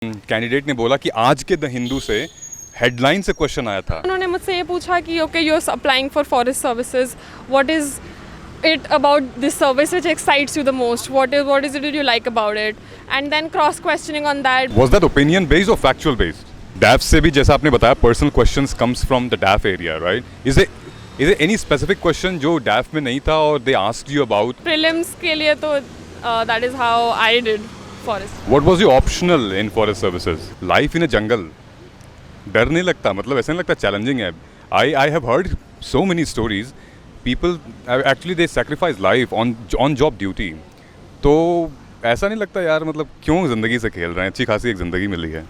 Candidate ने बोला कि आज के द हिंदू से हेडलाइन से क्वेश्चन आया था। उन्होंने मुझसे ये पूछा कि okay you are applying for forest services, what is it about this service which excites you the most, what is it that you like about it, and then cross questioning on that. Was that opinion based or factual based? DAF से भी जैसा आपने बताया personal questions comes from the DAF area, right? Is there any specific question जो DAF में नहीं था और they asked you about? Prelims के लिए तो that is how I did forest. What was your optional in forest services? Life in a jungle. डर नहीं लगता, मतलब ऐसा नहीं लगता चैलेंजिंग है? I have heard so many stories. People actually they sacrifice life on job duty. तो ऐसा नहीं लगता यार, मतलब क्यों ज़िंदगी से खेल रहे हैं? अच्छी खासी एक ज़िंदगी मिली है।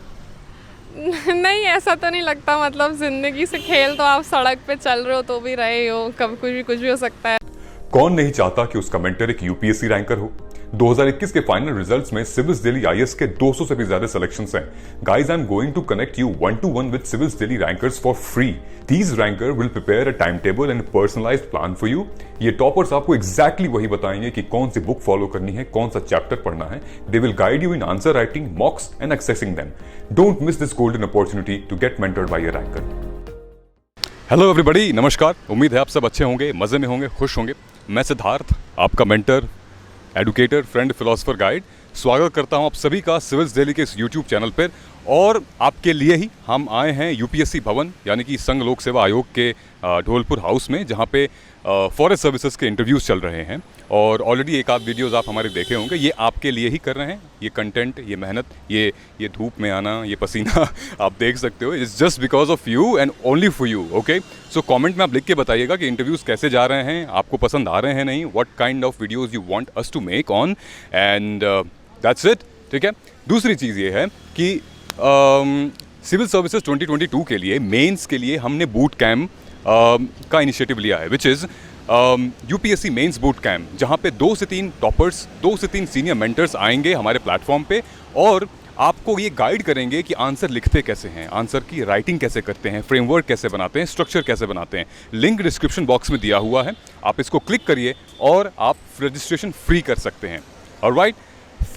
नहीं, ऐसा तो नहीं लगता, मतलब ज़िंदगी से खेल तो आप सड़क पे चल रहे हो तो भी रहे हो, कभी कुछ भी हो सकता है। कौन नहीं चाहता कि उसका मेंटर एक यूपीएससी रैंकर हो? 2021 के फाइनल रिजल्ट्स में सिविल्सडेली आईएएस के 200 से भी ज्यादा सिलेक्शंस हैं। Guys, I am going to connect you 1-to-1 with Civilsdaily rankers for free. These ranker will prepare a time table and personalised plan for you. ये toppers आपको एग्जैक्टली वही बताएंगे कि कौन सी बुक फॉलो करनी है, कौन सा चैप्टर पढ़ना है। They will guide you in answer writing, mocks and accessing them. Don't miss this golden opportunity to get mentored by a ranker. Hello everybody, नमस्कार। उम्मीद है आप सब अच्छे होंगे, मजे में होंगे, खुश होंगे। मैं सिद्धार्थ, आपका mentor, educator, friend, philosopher, guide, स्वागत करता हूं आप सभी का सिविल्सडेली के इस यूट्यूब चैनल पर। और आपके लिए ही हम आए हैं यूपीएससी भवन यानी कि संघ लोक सेवा आयोग के ढोलपुर हाउस में, जहां पे फॉरेस्ट सर्विसेज के इंटरव्यूज़ चल रहे हैं। और ऑलरेडी एक आध वीडियोज़ आप हमारे देखे होंगे। ये आपके लिए ही कर रहे हैं, ये कंटेंट, ये मेहनत, ये धूप में आना, ये पसीना आप देख सकते हो। It's just because of you and only for you, okay. So comment में आप लिख के बताइएगा कि इंटरव्यूज़ कैसे जा रहे हैं, आपको पसंद आ रहे हैं नहीं, what kind of videos you want us to make on, and that's it, ठीक है। दूसरी चीज़ ये है कि सिविल सर्विसेज 2022 के लिए, मेंस के लिए हमने बूट कैम्प का इनिशिएटिव लिया है, which is UPSC mains boot camp, जहाँ पे 2 से 3 टॉपर्स, 2 से 3 सीनियर मेंटर्स आएंगे हमारे प्लेटफॉर्म पे और आपको ये गाइड करेंगे कि आंसर लिखते कैसे हैं, आंसर की राइटिंग कैसे करते हैं, फ्रेमवर्क कैसे बनाते हैं, स्ट्रक्चर कैसे बनाते हैं। लिंक डिस्क्रिप्शन बॉक्स में दिया हुआ है, आप इसको क्लिक करिए और आप रजिस्ट्रेशन फ्री कर सकते हैं। ऑलराइट,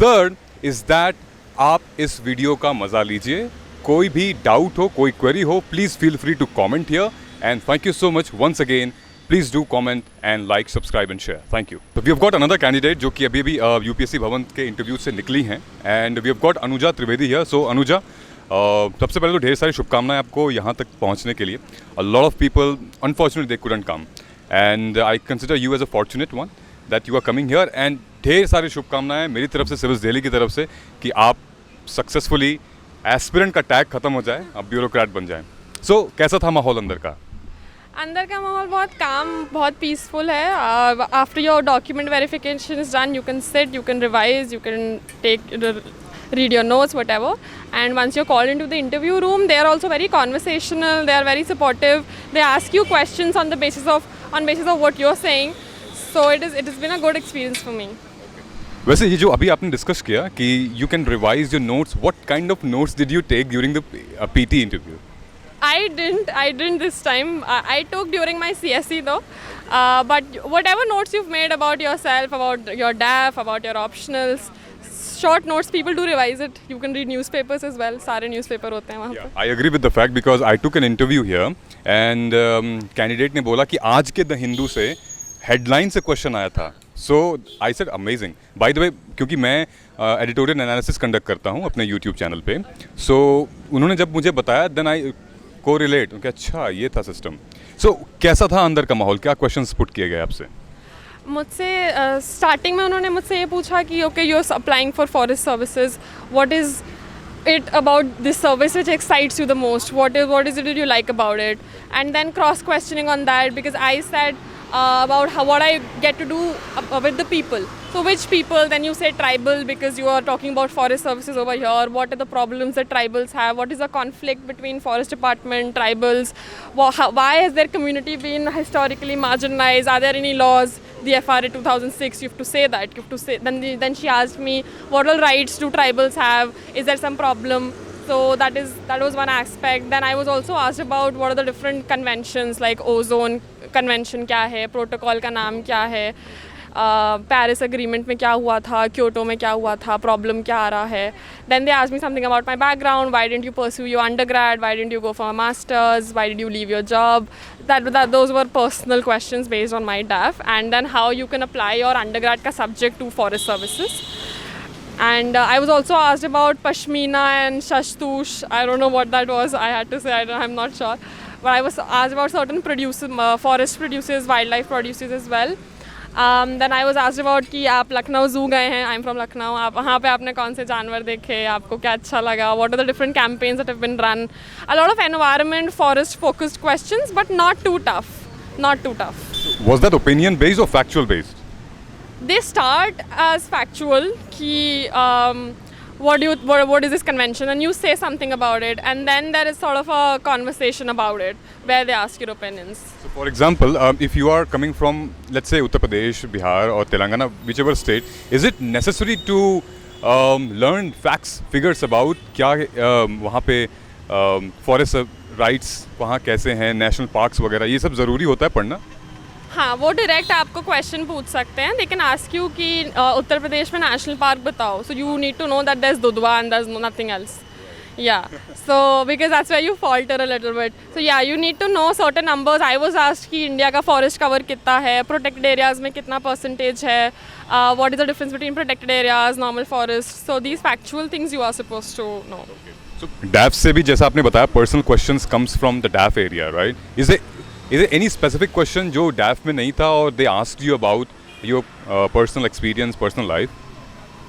थर्ड इज़ दैट आप इस वीडियो का मज़ा लीजिए। कोई भी डाउट हो, कोई क्वेरी हो, please feel free to comment here, and thank you so much once again. Please do comment and like, subscribe and share. Thank you. तो we have got another candidate जो कि अभी यूपीएससी भवन के interview से निकली हैं, and we have got Anuja Trivedi here. So Anuja, सबसे पहले तो ढेर सारी शुभकामनाएं आपको यहाँ तक पहुँचने के लिए। A lot of people unfortunately they couldn't come, and I consider you as a fortunate one that you are coming here, and ढेर सारी शुभकामनाएं मेरी तरफ से, सिविल्सडेली की तरफ से, कि आप सक्सेसफुली एस्पिरेंट का टैग खत्म हो जाए, आप ब्यूरोक्रेट बन जाएं। सो कैसा था माहौल अंदर का? अंदर का माहौल बहुत काम, बहुत पीसफुल है। After your document verification is done, you can sit, you can revise, you can take read your notes, whatever, and once you're called into the interview room, they are also very conversational, they are very supportive, they ask you questions on basis of what you're saying, so it has been a good experience for me. वैसे ये जो अभी आपने discuss किया कि you can revise your notes, what kind of notes did you take during the PT interview? I didn't this time. I took during my CSE though, but whatever notes you've made about yourself, about your DAF, about your optionals, short notes, people do revise it. You can read newspapers as well. सारे newspaper होते हैं वहाँ पे। I agree with the fact because I took an interview here and candidate ने बोला कि आज के द हिंदू से हेडलाइन से क्वेश्चन आया था। So I said amazing. By the way, क्योंकि मैं एडिटोरियल एनालिसिस कंडक्ट करता हूँ अपने यूट्यूब चैनल पे, सो उन्होंने जब मुझे बताया देन आई को रिलेट कि अच्छा ये था सिस्टम। सो कैसा था अंदर का माहौल, क्या क्वेश्चंस पुट किए गए आपसे? मुझसे स्टार्टिंग में उन्होंने मुझसे ये पूछा कि okay you are applying for forest services, what is it about this service which excites you the most, what is it that you like about it, and then cross questioning on that, because I said about what I get to do with the people. So which people? Then you say tribal, because you are talking about forest services over here. What are the problems that tribals have? What is the conflict between forest department, tribals? Why has their community been historically marginalized? Are there any laws? The FRA 2006, you have to say that. You have to say. Then she asked me, what all rights do tribals have? Is there some problem? So that was one aspect. Then I was also asked about what are the different conventions, like ozone convention क्या है, protocol का नाम क्या है, Paris agreement में क्या हुआ था, क्योटो में क्या हुआ था, प्रॉब्लम क्या आ रहा है. Then they asked me something about my background. Why didn't you pursue your undergrad? Why didn't you go for a master's? Why did you leave your job? Those were personal questions based on my DAF. And then how you can apply your undergrad ka subject to forest services. And I was also asked about Pashmina and Shashtush. I don't know what that was. I had to say I'm not sure. But I was asked about certain forest producers, wildlife producers as well. Then I was asked about कि आप Lucknow zoo गए हैं. I'm from Lucknow. आप वहाँ पे आपने कौन से जानवर देखे, आपको क्या अच्छा लगा, what are the different campaigns that have been run. A lot of environment, forest focused questions, but not too tough. Not too tough. Was that opinion based or factual based? They start as factual कि what is this convention, and you say something about it, and then there is sort of a conversation about it where they ask your opinions. So for example, if you are coming from, let's say, Uttar Pradesh, Bihar or Telangana, whichever state, is it necessary to learn facts, figures about क्या वहाँ पे forest rights वहाँ कैसे हैं, national parks वगैरह, ये सब ज़रूरी होता है पढ़ना? हाँ, वो डायरेक्ट आपको क्वेश्चन पूछ सकते हैं. दे कैन आस्क यू कि उत्तर प्रदेश में नेशनल पार्क बताओ. So you need to know that there is Dudhwa and there is nothing else. Yeah, so because that's where you falter a little bit. So yeah, you need to know certain numbers. I was asked कि India का forest cover कितना है, protected areas में कितना percentage है, what is the difference between protected areas, normal forests. So these factual things you are supposed to know. So DAF से भी जैसा आपने बताया, personal questions comes from the DAF area, right? Is there any specific question जो DAF में नहीं था और they asked you about your personal experience, personal life?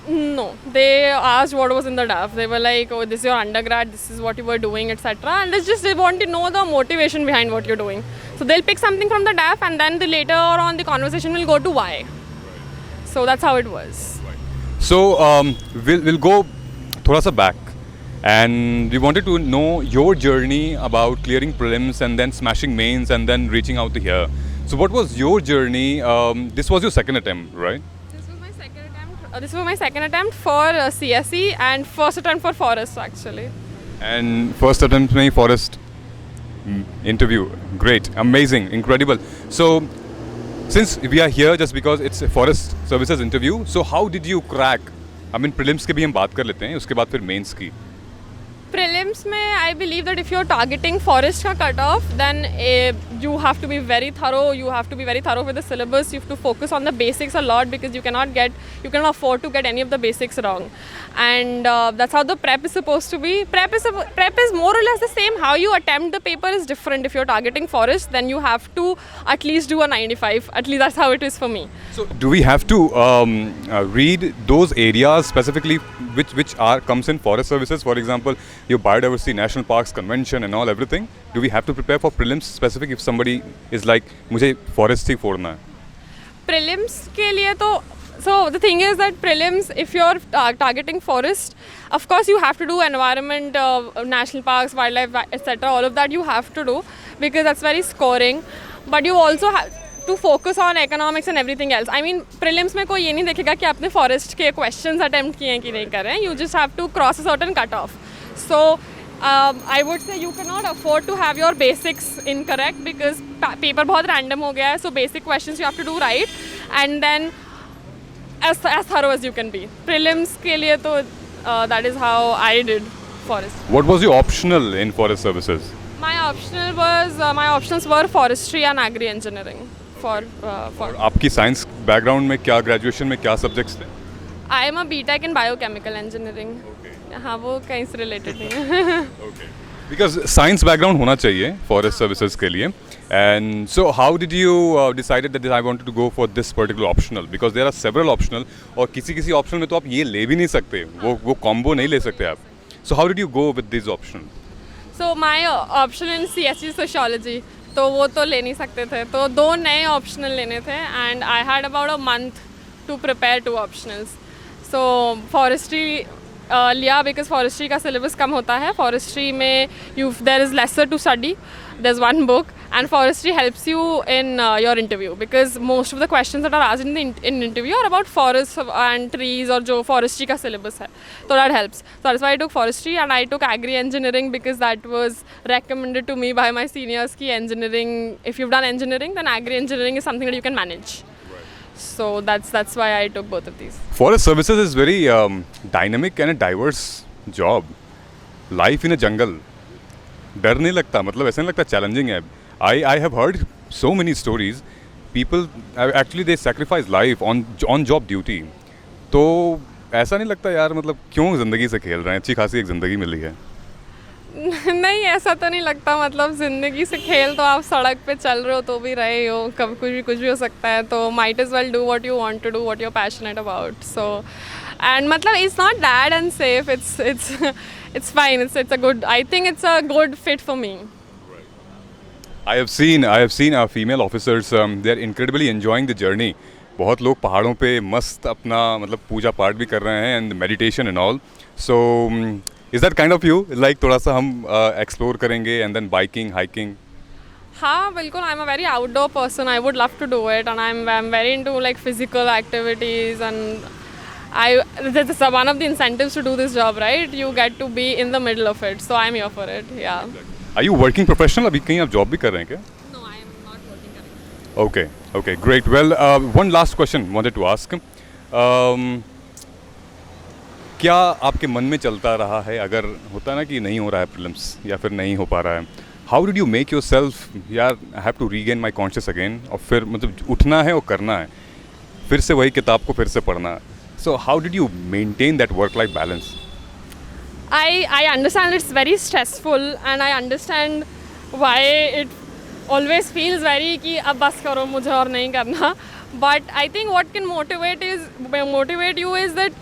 No, they asked what was in the DAF. They were like, oh, this is your undergrad, this is what you were doing, etc. And they want to know the motivation behind what you're doing. So they'll pick something from the DAF, and then later on the conversation will go to why. So that's how it was. So we'll go थोड़ा सा back, and we wanted to know your journey about clearing prelims and then smashing mains and then reaching out to here. So what was your journey? This was your second attempt, right? This was my second attempt for CSE and first attempt for forest actually. And first attempt में forest interview, great, amazing, incredible. So since we are here just because it's a forest services interview, so how did you crack? I mean prelims के भी हम बात कर लेते हैं, उसके बाद फिर mains की. Prelims में I believe that if you're targeting forest का cutoff, then you have to be very thorough. You have to be very thorough with the syllabus. You have to focus on the basics a lot because you cannot afford to get any of the basics wrong. And that's how the prep is supposed to be. Prep is more or less the same. How you attempt the paper is different. If you're targeting forest, then you have to at least do a 95. At least that's how it is for me. So do we have to read those areas specifically which comes in forest services? For example, your biodiversity, national parks, convention and all, everything. Do we have to prepare for prelims specific if somebody is like, मुझे forest ही फोड़ना है? Prelims के लिए तो, so the thing is that prelims, if you're targeting forest, of course you have to do environment, national parks, wildlife, etc. All of that you have to do because that's very scoring. But you also have to focus on economics and everything else. I mean, prelims में कोई ये नहीं देखेगा कि आपने forest के questions attempt किए हैं कि नहीं कर रहे हैं. You just have to cross a certain cutoff. So I would say you cannot afford to have your basics incorrect because paper बहुत random हो गया है. So basic questions you have to do right, and then as thorough as you can be. Prelims के लिए तो that is how I did forest. What was your optional in forest services? My options were forestry and agri engineering. For आपकी science background में क्या, graduation में क्या subjects थे? I am a BTech in biochemical engineering. हाँ, वो कहीं से related नहीं है. Okay. Because science background होना चाहिए forest services के लिए. And so how did you decided that I wanted to go for this particular optional? Because there are several optional और किसी optional में तो आप ये ले भी नहीं सकते, वो combo नहीं ले सकते आप. So how did you go with these options? So my option in CSE sociology, तो वो तो ले नहीं सकते थे, तो 2 नए optional लेने थे, and I had about a month to prepare 2 optionals. So forestry लिया because forestry का syllabus कम होता है. Forestry में there is lesser to study. There's one book, and forestry helps you in your interview because most of the questions that are asked in interview are about forests and trees or जो forestry का syllabus है. So that helps. So that's why I took forestry, and I took agri engineering because that was recommended to me by my seniors कि engineering, if you've done engineering, then agri engineering is something that you can manage. So that's why I took both of these. Forest services is very dynamic and a diverse job. Life in a jungle. डर नहीं लगता, मतलब ऐसा नहीं लगता challenging है. I have heard so many stories. People actually they sacrifice life on job duty. तो ऐसा नहीं लगता यार, मतलब क्यों ज़िंदगी से खेल रहे हैं, अच्छी खासी एक ज़िंदगी मिली है. नहीं, ऐसा तो नहीं लगता. मतलब ज़िंदगी से खेल तो आप सड़क पे चल रहे हो तो भी रहे हो, कभी कुछ भी हो सकता है. तो might as well do what you want to do, what you are passionate about. So and मतलब it's not that unsafe. It's fine. It's a good. I think it's a good fit for me. I have seen our female officers. They are incredibly enjoying the journey. बहुत लोग पहाड़ों पे मस्त अपना मतलब पूजा पाठ भी कर रहे हैं and meditation and all. So is that kind of you? Like थोड़ा सा हम explore करेंगे and then biking, hiking. हाँ बिल्कुल. I'm a very outdoor person. I would love to do it, and I'm very into like physical activities, and that's one of the incentives to do this job, right? You get to be in the middle of it, so I'm here for it. Yeah. Are you working professional? अभी कहीं आप job भी कर रहे हैं क्या? No, I am not working currently. Okay, great. Well, one last question wanted to ask. क्या आपके मन में चलता रहा है, अगर होता ना कि नहीं हो रहा है prelims या फिर नहीं हो पा रहा है, how did you make yourself, यार I have to regain my conscious again, और फिर मतलब उठना है और करना है, फिर से वही किताब को फिर से पढ़ना है. So how did you maintain that work-life balance? I understand it's very stressful, and I understand why it always feels very कि अब बस करो, मुझे और नहीं करना. But I think what can motivate you is that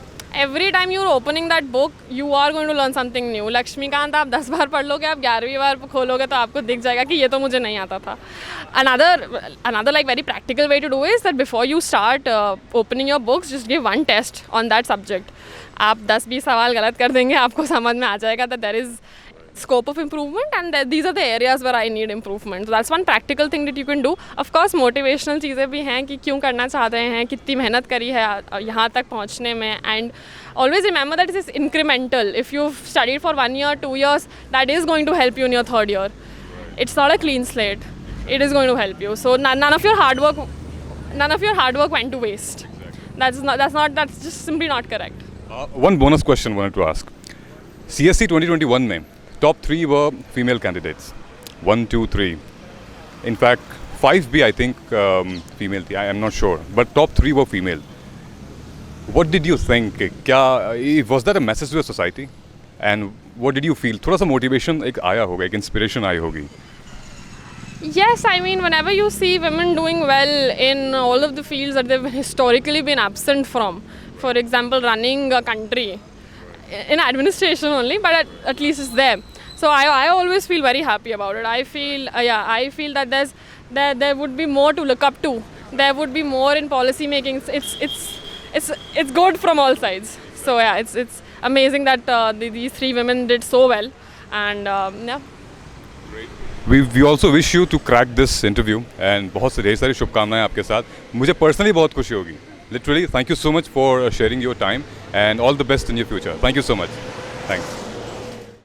every time you're opening that book, you are going to learn something new. Laxmikant आप 10 बार पढ़ लोगे, आप 11वीं बार खोलोगे तो आपको दिख जाएगा कि ये तो मुझे नहीं आता था. Another like very practical way to do is that before you start opening your books, just give one test on that subject. आप 10-20 सवाल गलत कर देंगे, आपको समझ में आ जाएगा that there is scope of improvement, and these are the areas where I need improvement. So that's one practical thing that you can do. Of course motivational चीज़ें भी हैं कि क्यों करना चाह रहे हैं, कितनी मेहनत करी है यहाँ तक पहुँचने में, and always remember that it is incremental. If you've studied for 1 year, 2 years, that is going to help you in your 3rd year. It's not a clean slate. It is going to help you. So none of your hard work went to waste. That's just simply not correct. One bonus question I wanted to ask. CSC 2021 में top 3 were female candidates. 1, 2, 3. In fact, 5 भी I think female थी. I am not sure. But top 3 were female. What did you think? क्या was that a message to the society? And what did you feel? थोड़ा सा motivation एक आया होगा, एक inspiration आई होगी. Yes, I mean, whenever you see women doing well in all of the fields that they've historically been absent from, for example, running a country, in administration only, but at least it's there. So I always feel very happy about it. I feel that there would be more to look up to. There would be more in policy making. It's good from all sides. So yeah, it's amazing that these 3 women did so well, and yeah. We also wish you to crack this interview, and बहुत ढेर सारी शुभकामनाएं आपके साथ. मुझे personally बहुत खुशी होगी. Literally, thank you so much for sharing your time, and all the best in your future. Thank you so much. Thanks.